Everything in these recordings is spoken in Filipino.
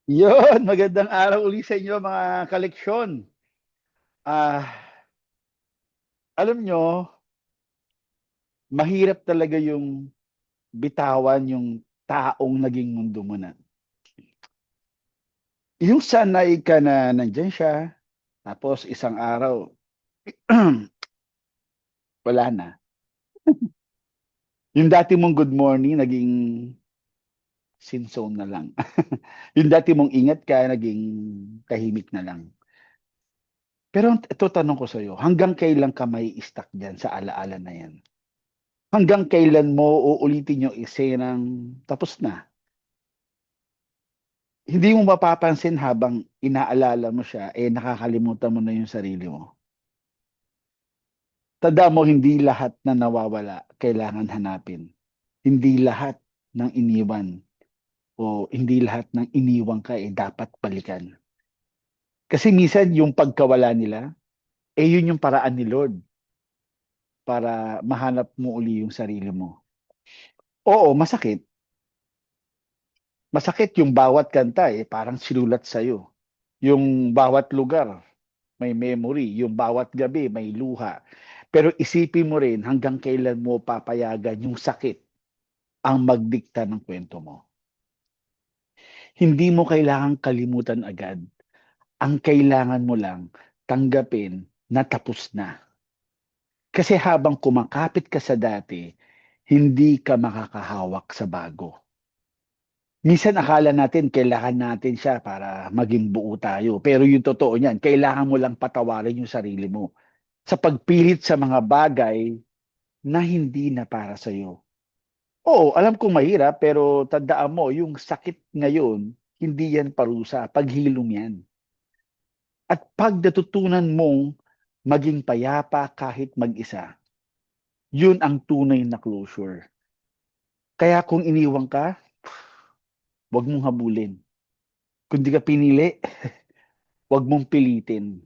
Yun, magandang araw uli sa inyo mga kaleksyon. Ah, alam nyo, mahirap talaga yung bitawan yung taong naging mundo mo na. Yung sanay ka na nandyan siya, tapos isang araw, wala na. Yung dati mong good morning, naging sin zone na lang. Yung dati mong ingat ka, naging tahimik na lang. Pero ito tanong ko sa'yo, hanggang kailan ka may stuck dyan sa alaala na yan? Hanggang kailan mo uulitin yung eksenang tapos na? Hindi mo mapapansin habang inaalala mo siya, nakakalimutan mo na yung sarili mo. Tanda mo, hindi lahat na nawawala kailangan hanapin. Hindi lahat ng iniwan o hindi lahat ng iniwan ka dapat balikan. Kasi minsan yung pagkawala nila, yun yung paraan ni Lord para mahanap mo uli yung sarili mo. Oo, masakit. Masakit yung bawat kanta parang sinulat sa'yo. Yung bawat lugar may memory, yung bawat gabi may luha. Pero isipin mo rin hanggang kailan mo papayagan yung sakit ang magdikta ng kwento mo. Hindi mo kailangang kalimutan agad. Ang kailangan mo lang tanggapin na tapos na. Kasi habang kumakapit ka sa dati, hindi ka makakahawak sa bago. Minsan akala natin kailangan natin siya para maging buo tayo. Pero yung totoo niyan, kailangan mo lang patawarin yung sarili mo sa pagpilit sa mga bagay na hindi na para sa'yo. Oo, alam kong mahirap, pero tandaan mo, yung sakit ngayon, hindi yan parusa, paghilom yan. At pag natutunan mong maging payapa kahit mag-isa, yun ang tunay na closure. Kaya kung iniwan ka, huwag mong habulin. Kung di ka pinili, huwag mong pilitin.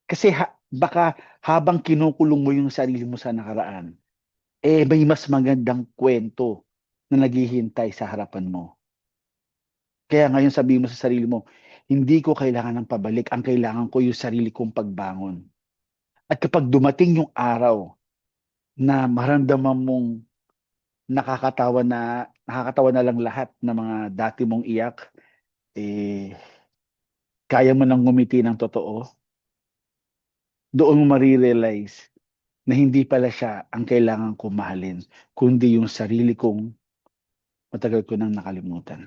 Kasi baka habang kinukulong mo yung sarili mo sa nakaraan, may mas magandang kwento na naghihintay sa harapan mo. Kaya ngayon sabihin mo sa sarili mo, hindi ko kailangan ng pabalik. Ang kailangan ko yung sarili kong pagbangon. At kapag dumating yung araw na maramdaman mong nakakatawa na lang lahat ng mga dati mong iyak, kaya mo nang ngumiti ng totoo, doon mo marirealize na hindi pala siya ang kailangan kong mahalin, kundi yung sarili kong matagal ko nang nakalimutan.